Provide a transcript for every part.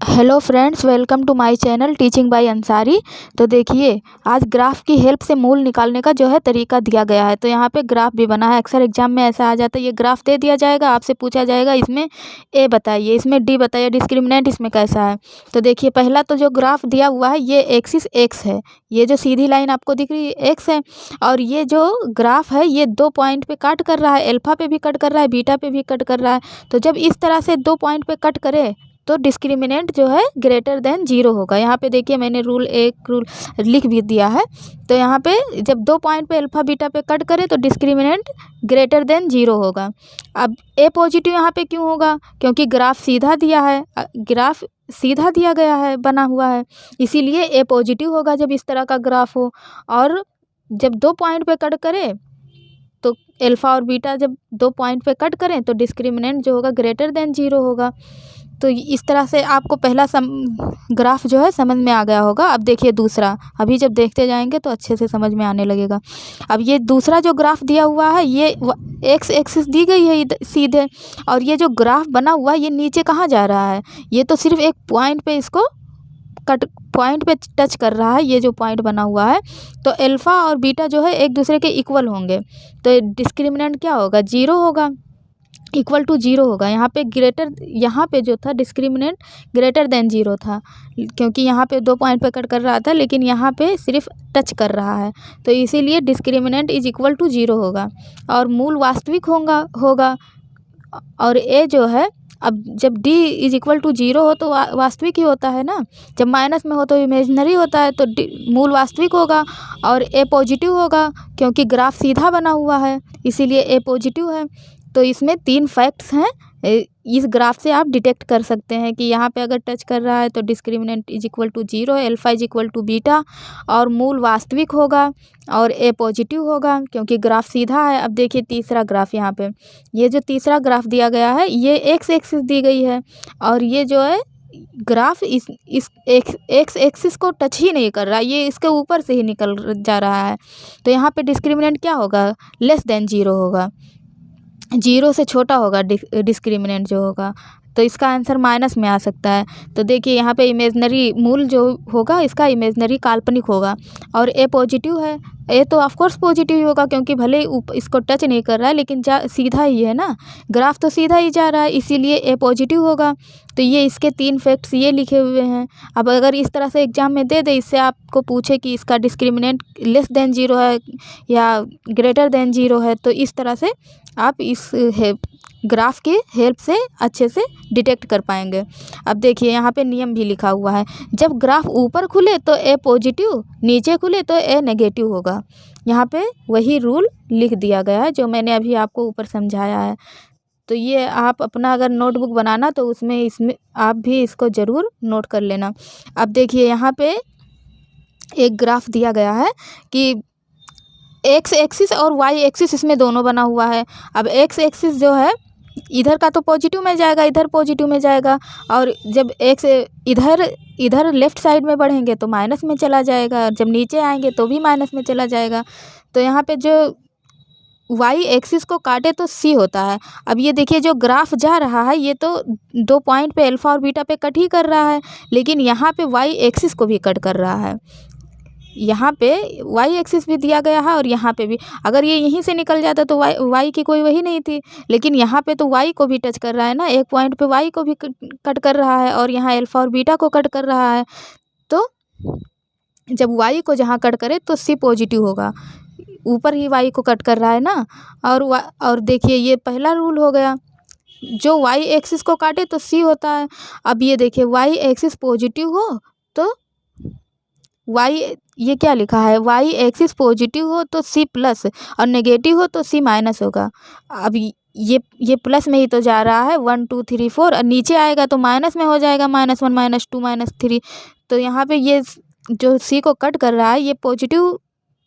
Hello friends, welcome to my channel teaching by Ansari. तो देखिए, आज ग्राफ की हेल्प से मूल निकालने का जो है तरीका दिया गया है। तो यहाँ पे ग्राफ भी बना है। अक्सर एग्जाम में ऐसा आ जाता है, ये ग्राफ दे दिया जाएगा, आपसे पूछा जाएगा इसमें ए बताइए, इसमें डी बताइए, डिस्क्रिमिनेंट इसमें कैसा है। तो देखिए, पहला तो जो ग्राफ दिया हुआ है ये एक्सिस एक्स है, ये जो सीधी लाइन आपको दिख रही है एक्स है। और ये जो ग्राफ है ये 2 पॉइंट पे कट कर रहा है, अल्फा पे भी कट कर रहा है, बीटा पे भी कट कर रहा है। तो जब इस तरह से 2 पॉइंट पे कट करे तो डिस्क्रिमिनेंट जो है ग्रेटर देन 0 होगा। यहाँ पे देखिए, मैंने एक रूल लिख भी दिया है। तो यहाँ पे जब 2 पॉइंट पे अल्फा बीटा पे कट करे तो डिस्क्रिमिनेंट ग्रेटर देन 0 होगा। अब ए पॉजिटिव यहाँ पे क्यों होगा? क्योंकि ग्राफ सीधा दिया है, ग्राफ सीधा दिया गया है, बना हुआ है, इसीलिए ए पॉजिटिव होगा जब इस तरह का ग्राफ हो। और जब 2 पॉइंट पे कट करे तो अल्फा और बीटा जब 2 पॉइंट पे कट करें तो डिस्क्रिमिनेंट जो होगा ग्रेटर देन 0 होगा। तो इस तरह से आपको पहला ग्राफ जो है समझ में आ गया होगा। अब देखिए दूसरा, अभी जब देखते जाएंगे तो अच्छे से समझ में आने लगेगा। अब ये दूसरा जो ग्राफ दिया हुआ है ये एक्स एक्सिस दी गई है सीधे, और ये जो ग्राफ बना हुआ है ये नीचे कहाँ जा रहा है? ये तो सिर्फ एक पॉइंट पे इसको पॉइंट पे टच कर रहा है, ये जो पॉइंट बना हुआ है। तो अल्फा और बीटा जो है एक दूसरे के इक्वल होंगे, तो डिस्क्रिमिनेंट क्या होगा? 0 होगा, इक्वल टू 0 होगा। यहाँ पे जो था डिस्क्रिमिनेंट ग्रेटर देन 0 था, क्योंकि यहाँ पे 2 पॉइंट पे कट कर रहा था, लेकिन यहाँ पे सिर्फ टच कर रहा है, तो इसीलिए डिस्क्रिमिनेंट इज इक्वल टू 0 होगा और मूल वास्तविक होगा। और ए जो है, अब जब d इज इक्वल टू 0 हो तो वास्तविक ही होता है ना, जब माइनस में हो तो इमेजिनरी होता है। तो मूल वास्तविक होगा और ए पॉजिटिव होगा, क्योंकि ग्राफ सीधा बना हुआ है इसीलिए ए पॉजिटिव है। तो इसमें 3 फैक्ट्स हैं, इस ग्राफ से आप डिटेक्ट कर सकते हैं कि यहाँ पे अगर टच कर रहा है तो डिस्क्रिमिनेंट इज इक्वल टू 0 है, alpha is equal to beta, और मूल वास्तविक होगा और ए पॉजिटिव होगा क्योंकि ग्राफ सीधा है। अब देखिए तीसरा ग्राफ, यहाँ पे ये जो तीसरा ग्राफ दिया गया है ये एक्स एक्सिस दी गई है, और ये जो है ग्राफ इस एक्स एक्सिस को टच ही नहीं कर रहा, ये इसके ऊपर से ही निकल जा रहा है। तो यहाँ पे डिस्क्रिमिनेंट क्या होगा? लेस देन 0 होगा, 0 से छोटा होगा डिस्क्रिमिनेंट जो होगा। तो इसका आंसर माइनस में आ सकता है। तो देखिए यहाँ पे इमेजनरी मूल जो होगा इसका इमेजनरी काल्पनिक होगा, और ए पॉजिटिव है, ए तो ऑफ कोर्स पॉजिटिव ही होगा क्योंकि भले इसको टच नहीं कर रहा है लेकिन सीधा ही है ना, ग्राफ तो सीधा ही जा रहा है, इसीलिए ए पॉजिटिव होगा। तो ये इसके 3 फैक्ट्स ये लिखे हुए हैं। अब अगर इस तरह से एग्जाम में दे इससे आपको पूछे कि इसका डिस्क्रिमिनेंट लेस देन 0 है या ग्रेटर देन 0 है, तो इस तरह से आप इस ग्राफ की हेल्प से अच्छे से डिटेक्ट कर पाएंगे। अब देखिए यहाँ पे नियम भी लिखा हुआ है, जब ग्राफ ऊपर खुले तो ए पॉजिटिव, नीचे खुले तो ए नेगेटिव होगा। यहाँ पे वही रूल लिख दिया गया है जो मैंने अभी आपको ऊपर समझाया है। तो ये आप अपना अगर नोटबुक बनाना तो इसमें आप भी इसको ज़रूर नोट कर लेना। अब देखिए यहाँ पे एक ग्राफ दिया गया है कि एक्स एक्सिस और वाई एक्सिस इसमें दोनों बना हुआ है। अब एक्स एक्सिस जो है इधर का तो पॉजिटिव में जाएगा, इधर पॉजिटिव में जाएगा, और जब एक्स इधर लेफ्ट साइड में बढ़ेंगे तो माइनस में चला जाएगा, और जब नीचे आएंगे तो भी माइनस में चला जाएगा। तो यहाँ पे जो वाई एक्सिस को काटे तो सी होता है। अब ये देखिए जो ग्राफ जा रहा है ये तो 2 पॉइंट पे अल्फा और बीटा पे कट ही कर रहा है, लेकिन यहाँ पे वाई एक्सिस को भी कट कर रहा है। यहाँ पे वाई एक्सिस भी दिया गया है और यहाँ पे भी, अगर ये यहीं से निकल जाता तो वाई की कोई वही नहीं थी, लेकिन यहाँ पे तो वाई को भी टच कर रहा है ना, एक पॉइंट पे वाई को भी कट कर रहा है और यहाँ अल्फा और बीटा को कट कर रहा है। तो जब वाई को जहाँ कट करे तो सी पॉजिटिव होगा, ऊपर ही वाई को कट कर रहा है ना। और देखिए ये पहला रूल हो गया, जो वाई एक्सिस को काटे तो सी होता है। अब ये देखिए वाई एक्सिस पॉजिटिव हो तो वाई, ये क्या लिखा है, वाई एक्सिस पॉजिटिव हो तो सी प्लस और नेगेटिव हो तो सी माइनस होगा। अब ये प्लस में ही तो जा रहा है, 1 2 3 4, और नीचे आएगा तो माइनस में हो जाएगा, -1 -2 -3। तो यहाँ पे ये जो सी को कट कर रहा है ये पॉजिटिव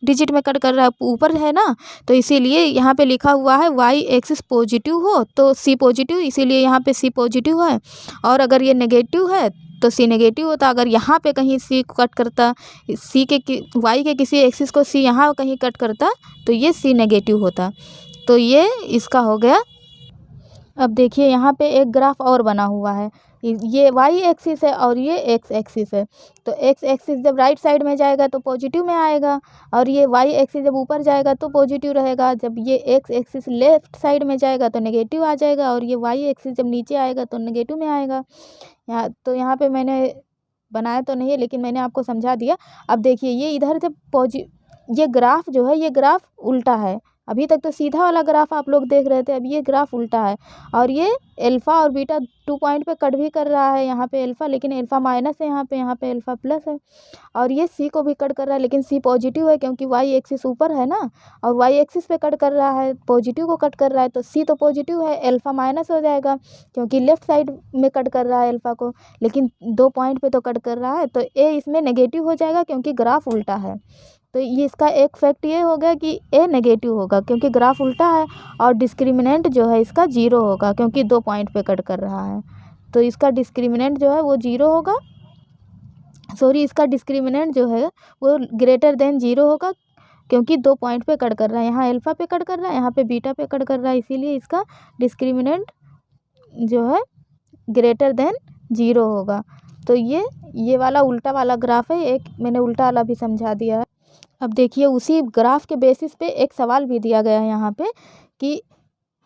डिजिट में कट कर रहा है, ऊपर है ना, तो इसीलिए यहाँ पे लिखा हुआ है वाई एक्सिस पॉजिटिव हो तो सी पॉजिटिव, इसीलिए यहाँ पे सी पॉजिटिव है। और अगर ये नेगेटिव है तो सी नेगेटिव होता। अगर यहाँ पे कहीं सी कट करता, वाई के किसी एक्सिस को सी यहाँ कहीं कट करता तो ये सी नेगेटिव होता। तो ये इसका हो गया। अब देखिए यहाँ पे एक ग्राफ और बना हुआ है, ये वाई एक्सिस है और ये एक्स एक्सिस है। तो एक्स एक्सिस जब राइट साइड में जाएगा तो पॉजिटिव में आएगा, और ये वाई एक्सिस जब ऊपर जाएगा तो पॉजिटिव रहेगा। जब ये एक्स एक्सिस लेफ्ट साइड में जाएगा तो नेगेटिव आ जाएगा, और ये वाई एक्सिस जब नीचे आएगा तो नेगेटिव में आएगा। यहाँ पे मैंने बनाया तो नहीं है, लेकिन मैंने आपको समझा दिया। अब देखिए ये इधर जब ये ग्राफ जो है, ये ग्राफ उल्टा है। अभी तक तो सीधा वाला ग्राफ आप लोग देख रहे थे, अब ये ग्राफ उल्टा है, और ये अल्फ़ा और बीटा 2 पॉइंट पे कट भी कर रहा है। यहाँ पे अल्फ़ा, लेकिन अल्फ़ा माइनस है यहाँ पे अल्फ़ा प्लस है। और ये सी को भी कट कर रहा है, लेकिन सी पॉजिटिव है क्योंकि वाई एक्सिस ऊपर है ना, और वाई एक्सिस पे कट कर रहा है, पॉजिटिव को कट कर रहा है, तो सी तो पॉजिटिव है, अल्फ़ा माइनस हो जाएगा क्योंकि लेफ्ट साइड में कट कर रहा है अल्फ़ा को, लेकिन 2 पॉइंट पे तो कट कर रहा है, तो ए इसमें नेगेटिव हो जाएगा क्योंकि ग्राफ उल्टा है। तो ये इसका एक फैक्ट ये हो गया कि ए नेगेटिव होगा क्योंकि ग्राफ उल्टा है, और डिस्क्रिमिनेंट जो है इसका 0 होगा क्योंकि 2 पॉइंट पे कट कर रहा है। तो इसका डिस्क्रिमिनेंट जो है वो 0 होगा, इसका डिस्क्रिमिनेंट जो है वो ग्रेटर देन 0 होगा क्योंकि 2 पॉइंट पे कट कर रहा है। यहाँ अल्फ़ा पे कट कर रहा है, यहाँ पे बीटा पे कट कर रहा है, इसीलिए इसका डिस्क्रिमिनेंट जो है ग्रेटर देन 0 होगा। तो ये वाला उल्टा वाला ग्राफ है, एक मैंने उल्टा वाला भी समझा दिया है। अब देखिए उसी ग्राफ के बेसिस पे एक सवाल भी दिया गया है यहाँ पे कि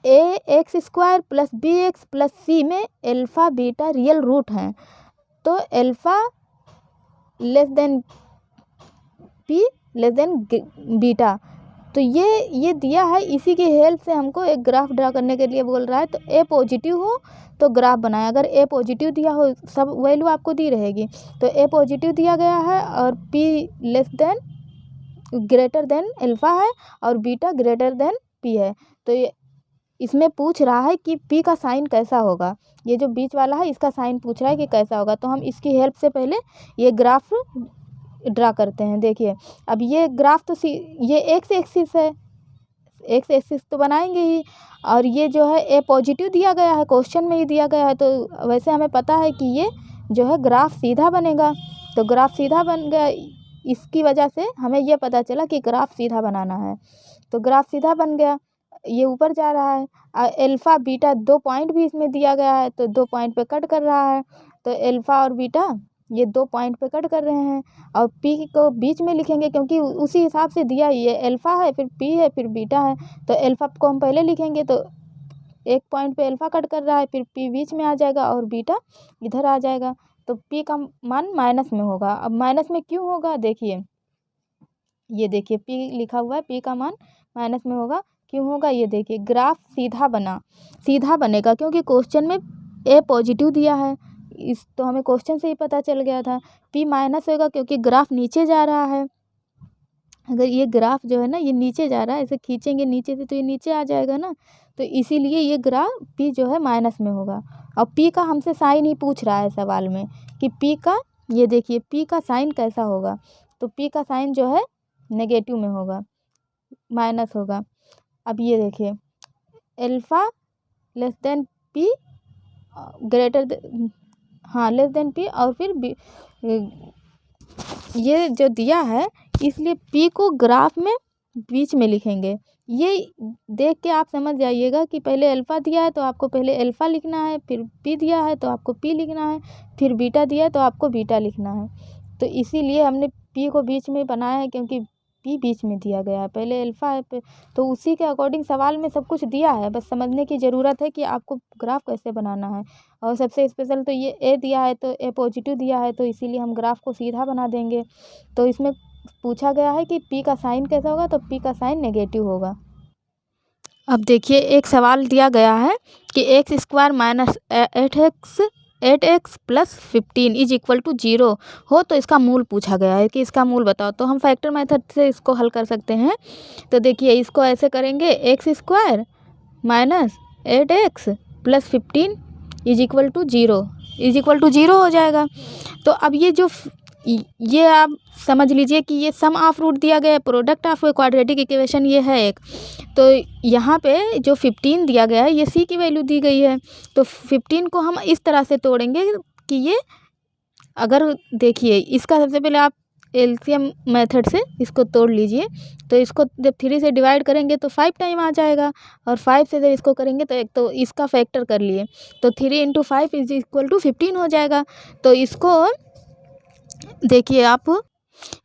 A X square plus B X plus C में अल्फ़ा बीटा रियल रूट हैं, तो alpha less than P less than beta. तो ये दिया है, इसी की हेल्प से हमको एक ग्राफ ड्रा करने के लिए बोल रहा है। तो ए पॉजिटिव हो तो ग्राफ बनाए, अगर ए पॉजिटिव दिया हो सब वैल्यू आपको दी रहेगी। तो ए पॉजिटिव दिया गया है और P less then greater than alpha है और बीटा ग्रेटर देन पी है। तो ये इसमें पूछ रहा है कि पी का साइन कैसा होगा, ये जो बीच वाला है इसका साइन पूछ रहा है कि कैसा होगा। तो हम इसकी हेल्प से पहले ये ग्राफ ड्रा करते हैं। देखिए अब ये ग्राफ तो ये एक्स एक्सिस है, एक्स एक्सिस तो बनाएंगे ही, और ये जो है ए पॉजिटिव दिया गया है, क्वेश्चन में ही दिया गया है, तो वैसे हमें पता है कि ये जो है ग्राफ सीधा बनेगा। तो ग्राफ सीधा बन गया, इसकी वजह से हमें ये पता चला कि ग्राफ सीधा बनाना है। तो ग्राफ सीधा बन गया, ये ऊपर जा रहा है, अल्फ़ा बीटा 2 पॉइंट भी इसमें दिया गया है, तो 2 पॉइंट पे कट कर रहा है। तो अल्फ़ा और बीटा ये 2 पॉइंट पे कट कर रहे हैं, और पी को बीच में लिखेंगे क्योंकि उसी हिसाब से दिया, ये अल्फ़ा है फिर पी है फिर बीटा है। तो अल्फ़ा को हम पहले लिखेंगे, तो 1 पॉइंट पे अल्फ़ा कट कर रहा है, फिर पी बीच में आ जाएगा और बीटा इधर आ जाएगा। तो पी का मान माइनस में होगा। अब माइनस में क्यों होगा, देखिए ये देखिए पी लिखा हुआ है, पी का मान माइनस में होगा, क्यों होगा ये देखिए, ग्राफ सीधा बनेगा क्योंकि क्वेश्चन में ए पॉजिटिव दिया है, इस तो हमें क्वेश्चन से ही पता चल गया था। पी माइनस होगा क्योंकि ग्राफ नीचे जा रहा है, अगर ये ग्राफ जो है ना ये नीचे जा रहा है, ऐसे खींचेंगे नीचे से तो ये नीचे आ जाएगा ना, तो इसीलिए ये ग्राफ पी जो है माइनस में होगा। और पी का हमसे साइन ही पूछ रहा है सवाल में कि पी का, ये देखिए पी का साइन कैसा होगा, तो पी का साइन जो है नेगेटिव में होगा, माइनस होगा। अब ये देखिए alpha less than P greater less than P, और फिर ये जो दिया है इसलिए पी को ग्राफ में बीच में लिखेंगे। ये देख के आप समझ जाइएगा कि पहले अल्फ़ा दिया है तो आपको पहले अल्फ़ा लिखना है, फिर पी दिया है तो आपको पी लिखना है, फिर बीटा दिया है तो आपको बीटा लिखना है। तो इसीलिए हमने पी को बीच में बनाया है क्योंकि पी बीच में दिया गया है, पहले अल्फ़ा है तो उसी के अकॉर्डिंग सवाल में सब कुछ दिया है, बस समझने की ज़रूरत है कि आपको ग्राफ कैसे बनाना है। और सबसे स्पेशल तो ये ए दिया है, तो ए पॉजिटिव दिया है, तो इसीलिए हम ग्राफ को सीधा बना देंगे। तो इसमें पूछा गया है कि पी का साइन कैसा होगा, तो पी का साइन नेगेटिव होगा। अब देखिए एक सवाल दिया गया है कि x square minus 8x plus 15 is equal to 0 हो, तो इसका मूल पूछा गया है कि इसका मूल बताओ। तो हम फैक्टर मेथड से इसको हल कर सकते हैं। तो देखिए इसको ऐसे करेंगे, x square minus 8x plus 15 is equal to 0 हो जाएगा। तो अब ये आप समझ लीजिए कि ये सम ऑफ रूट दिया गया है, प्रोडक्ट ऑफ क्वाड्रेटिक इक्वेशन ये है एक। तो यहाँ पे जो 15 दिया गया है ये सी की वैल्यू दी गई है, तो 15 को हम इस तरह से तोड़ेंगे कि ये, अगर देखिए इसका सबसे पहले आप एलसीएम मेथड से इसको तोड़ लीजिए। तो इसको जब 3 से डिवाइड करेंगे तो 5 टाइम आ जाएगा, और 5 से जब इसको करेंगे तो एक तो इसका फैक्टर कर लिए, तो 3 × 5 = 15 हो जाएगा। तो इसको देखिए, आप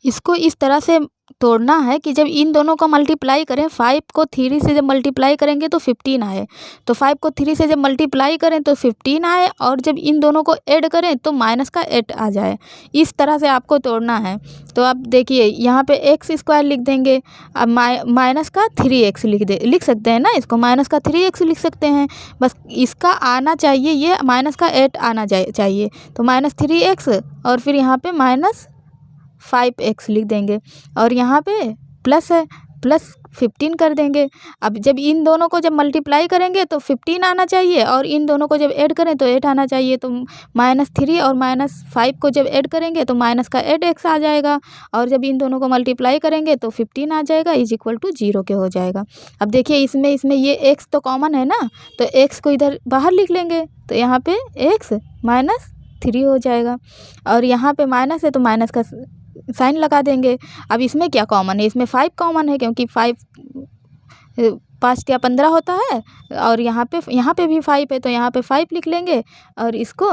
इसको इस तरह से तोड़ना है कि जब इन दोनों को मल्टीप्लाई करें, 5 को 3 से जब मल्टीप्लाई करेंगे तो 15 आए, तो 5 को 3 से जब मल्टीप्लाई करें तो 15 आए, और जब इन दोनों को ऐड करें तो माइनस का 8 आ जाए। इस तरह से आपको तोड़ना है। तो आप देखिए, यहाँ पे x² लिख देंगे, अब माइनस का 3x लिख सकते हैं ना, इसको माइनस का 3x लिख सकते हैं। बस इसका आना चाहिए, ये माइनस का 8 आना चाहिए, तो -3x, और फिर यहाँ पे -5x लिख देंगे, और यहाँ पे प्लस है, प्लस 15 कर देंगे। अब जब इन दोनों को जब मल्टीप्लाई करेंगे तो 15 आना चाहिए, और इन दोनों को जब ऐड करें तो 8 आना चाहिए। तो -3 और -5 को जब ऐड करेंगे तो माइनस का 8x आ जाएगा, और जब इन दोनों को मल्टीप्लाई करेंगे तो 15 आ जाएगा, = 0 के हो जाएगा। अब देखिए, इसमें ये x तो कॉमन है ना, तो x को इधर बाहर लिख लेंगे, तो यहाँ पे x -3 हो जाएगा, और यहाँ पे माइनस है तो माइनस का साइन लगा देंगे। अब इसमें क्या कॉमन है, इसमें 5 कॉमन है, क्योंकि 5 5 × 15 होता है, और यहाँ पे भी 5 है, तो यहाँ पे 5 लिख लेंगे, और इसको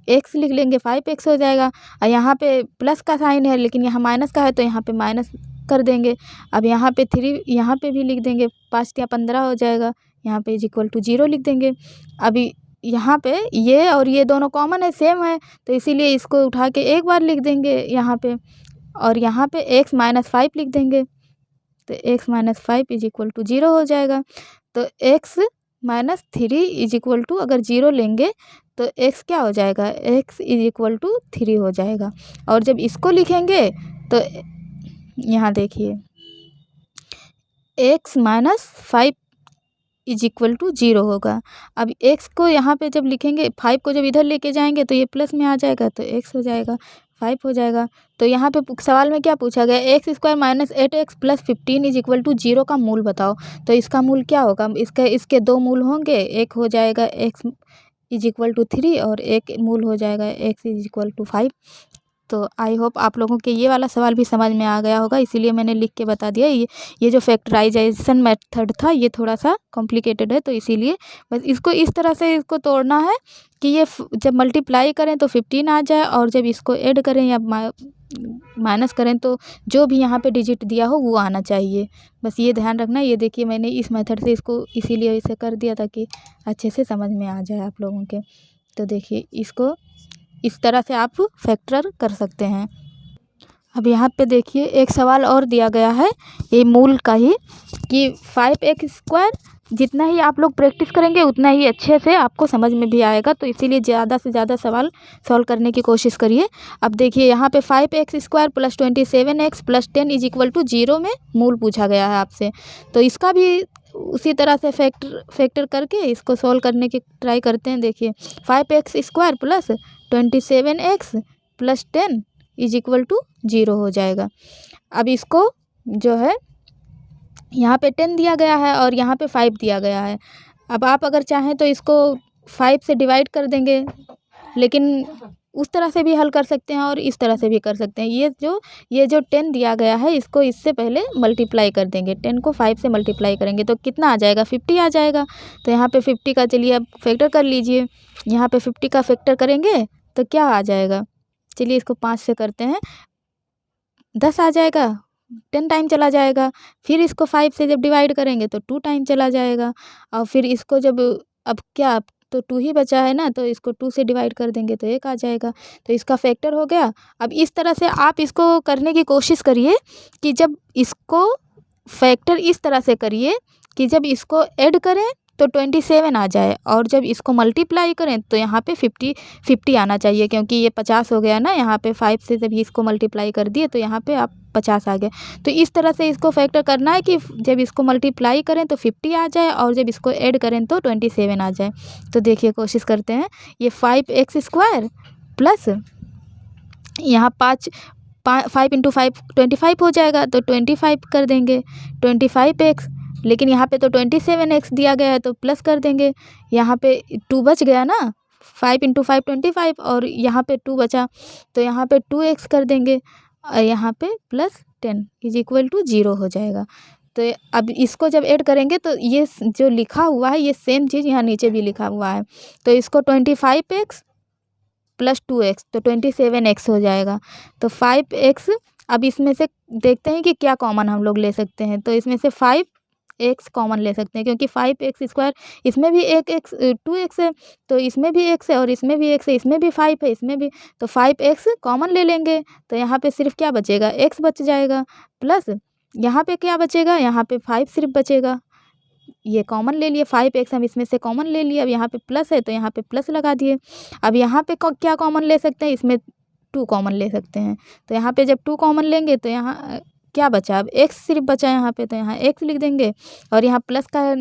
x लिख लेंगे, 5x हो जाएगा। और यहाँ पे प्लस का साइन है, लेकिन यहाँ माइनस का है, तो यहाँ पे माइनस कर देंगे। अब यहाँ पे 3 यहाँ पे भी लिख देंगे, 5 × 15 हो जाएगा, यहाँ पे = 0 लिख देंगे। अभी यहाँ पे ये और ये दोनों कॉमन है, सेम है, तो इसीलिए इसको उठा के एक बार लिख देंगे यहाँ पे, और यहाँ पे x -5 लिख देंगे, तो x -5 = 0 हो जाएगा। तो x -3 अगर 0 लेंगे तो x क्या हो जाएगा, x = 3 हो जाएगा। और जब इसको लिखेंगे तो यहाँ देखिए, x -5 = 0 होगा। अब x को यहाँ पे जब लिखेंगे, 5 को जब इधर लेके जाएंगे तो ये प्लस में आ जाएगा, तो x हो जाएगा, 5 हो जाएगा। तो यहाँ पे सवाल में क्या पूछा गया, x² - 8x + 15 = 0 का मूल बताओ। तो इसका मूल क्या होगा, इसके 2 मूल होंगे, एक हो जाएगा x = 3, और एक मूल हो जाएगा x = 5। तो आई होप आप लोगों के ये वाला सवाल भी समझ में आ गया होगा, इसीलिए मैंने लिख के बता दिया। ये जो फैक्टराइजेशन मेथड था ये थोड़ा सा कॉम्प्लिकेटेड है, तो इसीलिए बस इसको इस तरह से इसको तोड़ना है कि ये जब मल्टीप्लाई करें तो 15 आ जाए, और जब इसको ऐड करें या माइनस करें तो जो भी यहाँ पे डिजिट दिया हो वो आना चाहिए। बस ये ध्यान रखना। ये देखिए, मैंने इस मेथड से इसको इसीलिए इसे कर दिया ताकि अच्छे से समझ में आ जाए आप लोगों के। तो देखिए, इसको इस तरह से आप फैक्टर कर सकते हैं। अब यहाँ पे देखिए, एक सवाल और दिया गया है ये मूल का ही, कि 5x² जितना ही आप लोग प्रैक्टिस करेंगे उतना ही अच्छे से आपको समझ में भी आएगा, तो इसीलिए ज़्यादा से ज़्यादा सवाल सॉल्व करने की कोशिश करिए। अब देखिए, यहाँ पे 5x² + 27x + 10 = 0 में मूल पूछा गया है आपसे, तो इसका भी उसी तरह से फैक्टर करके इसको सॉल्व करने की ट्राई करते हैं। देखिए, 5x² + 27x + 10 = 0 हो जाएगा। अब इसको जो है, यहाँ पे 10 दिया गया है और यहाँ पे 5 दिया गया है। अब आप अगर चाहें तो इसको 5 से डिवाइड कर देंगे, लेकिन उस तरह से भी हल कर सकते हैं और इस तरह से भी कर सकते हैं। ये जो 10 दिया गया है, इसको इससे पहले मल्टीप्लाई कर देंगे। 10 को 5 से मल्टीप्लाई करेंगे तो कितना आ जाएगा, 50 आ जाएगा। तो यहाँ पे 50 का चलिए अब फैक्टर कर लीजिए। यहाँ पे 50 का फैक्टर करेंगे तो क्या आ जाएगा, चलिए इसको 5 से करते हैं, 10 आ जाएगा, 10 टाइम चला जाएगा। फिर इसको 5 से जब डिवाइड करेंगे तो 2 टाइम चला जाएगा, और फिर इसको जब अब क्या तो 2 ही बचा है ना, तो इसको 2 से डिवाइड कर देंगे तो 1 आ जाएगा। तो इसका फैक्टर हो गया। अब इस तरह से आप इसको करने की कोशिश करिए कि जब इसको फैक्टर इस तरह से करिए कि जब इसको ऐड करें तो 27 आ जाए, और जब इसको मल्टीप्लाई करें तो यहाँ पे 50 आना चाहिए, क्योंकि ये 50 हो गया ना। यहाँ पे 5 से जब इसको मल्टीप्लाई कर दिए तो यहाँ पे आप 50 आ गए। तो इस तरह से इसको फैक्टर करना है कि जब इसको मल्टीप्लाई करें तो 50 आ जाए, और जब इसको ऐड करें तो 27 आ जाए। तो देखिए, कोशिश करते हैं। ये 5x² प्लस यहाँ 5 × 5 25 हो जाएगा, तो 25 कर देंगे, 25x। लेकिन यहाँ पे तो 27x दिया गया है तो प्लस कर देंगे। यहाँ पे 2 बच गया ना, 5 × 5 25, और यहाँ पे 2 बचा तो यहाँ पे 2x कर देंगे। और यहाँ पे +10 इज इक्वल टू 0 हो जाएगा। तो अब इसको जब ऐड करेंगे तो ये जो लिखा हुआ है ये सेम चीज़ यहाँ नीचे भी लिखा हुआ है। तो इसको 25x + 2x तो 27x हो जाएगा। तो 5x, अब इसमें से देखते हैं कि क्या कॉमन हम लोग ले सकते हैं। तो इसमें से 5x कॉमन ले सकते हैं, क्योंकि 5x² इसमें भी एक x 2x है, तो इसमें भी x है और इसमें भी x है, इसमें भी 5 है, इसमें भी, तो 5x कॉमन ले लेंगे। तो यहाँ पे सिर्फ क्या बचेगा, x बच जाएगा, प्लस यहाँ पे क्या बचेगा, यहाँ पे 5 सिर्फ बचेगा। ये कॉमन ले लिए 5x, हम इसमें से कॉमन ले लिए। अब यहाँ पे प्लस है तो यहाँ पे प्लस लगा दिए। अब यहाँ पे क्या कॉमन ले सकते हैं, इसमें 2 कॉमन ले सकते हैं। तो यहाँ पे जब 2 कॉमन लेंगे तो यहाँ क्या बचा, अब x सिर्फ बचा यहाँ पे, तो यहाँ x लिख देंगे और यहाँ प्लस का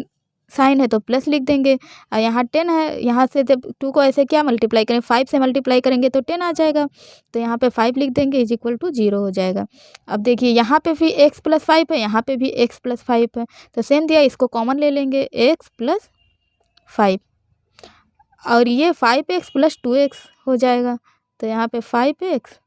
साइन है तो प्लस लिख देंगे। और यहाँ 10 है, यहाँ से जब 2 को ऐसे क्या मल्टीप्लाई करें, 5 से मल्टीप्लाई करेंगे तो 10 आ जाएगा। तो यहाँ पे 5 लिख देंगे इज इक्वल टू 0 हो जाएगा। अब देखिए यहाँ पे भी x + 5 है, यहाँ पे भी x + 5 है, तो सेम दिया, इसको कॉमन ले लेंगे x + 5 और ये 5x + 2x हो जाएगा। तो यहाँ पे 5x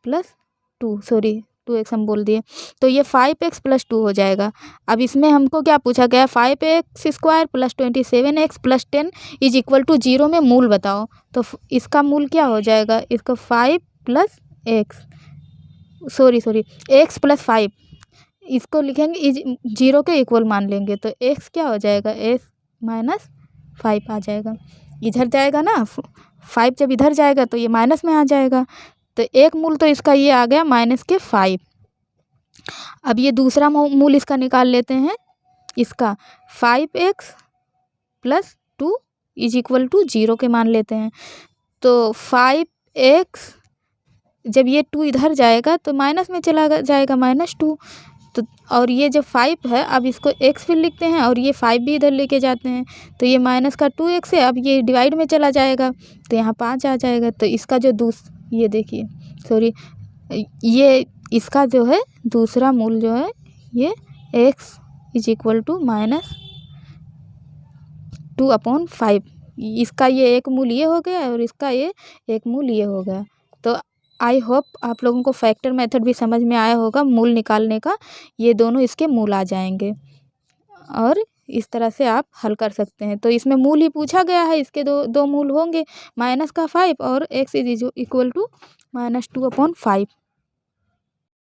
+ 2, सॉरी 2x हम बोल दिए, तो ये 5x + 2 हो जाएगा। अब इसमें हमको क्या पूछा गया, 5x² + 27x + 10 is equal to 0 में मूल बताओ। तो इसका मूल क्या हो जाएगा, इसका 5 + x, सॉरी x + 5, इसको लिखेंगे इज 0 के इक्वल मान लेंगे। तो x क्या हो जाएगा, x - 5 आ जाएगा। इधर जाएगा ना 5, जब इधर जाएगा तो ये माइनस में आ जाएगा। तो एक मूल तो इसका ये आ गया -5। अब ये दूसरा मूल इसका निकाल लेते हैं, इसका 5x + 2 इज इक्वल टू 0 के मान लेते हैं। तो 5x, जब ये 2 इधर जाएगा तो माइनस में चला जाएगा -2। तो और ये जो 5 है, अब इसको x फिर लिखते हैं और ये 5 भी इधर लेके जाते हैं, तो ये माइनस का 2x है, अब ये डिवाइड में चला जाएगा तो यहाँ 5 आ जाएगा। तो इसका जो ये देखिए, सॉरी, ये इसका जो है दूसरा मूल जो है ये x इज इक्वल टू -2/5, इसका ये एक मूल ये हो गया और इसका ये एक मूल ये हो गया। तो आई होप आप लोगों को फैक्टर मेथड भी समझ में आया होगा मूल निकालने का। ये दोनों इसके मूल आ जाएंगे और इस तरह से आप हल कर सकते हैं। तो इसमें मूल ही पूछा गया है, इसके दो मूल होंगे, -5 और x इज इक्वल टू -2/5।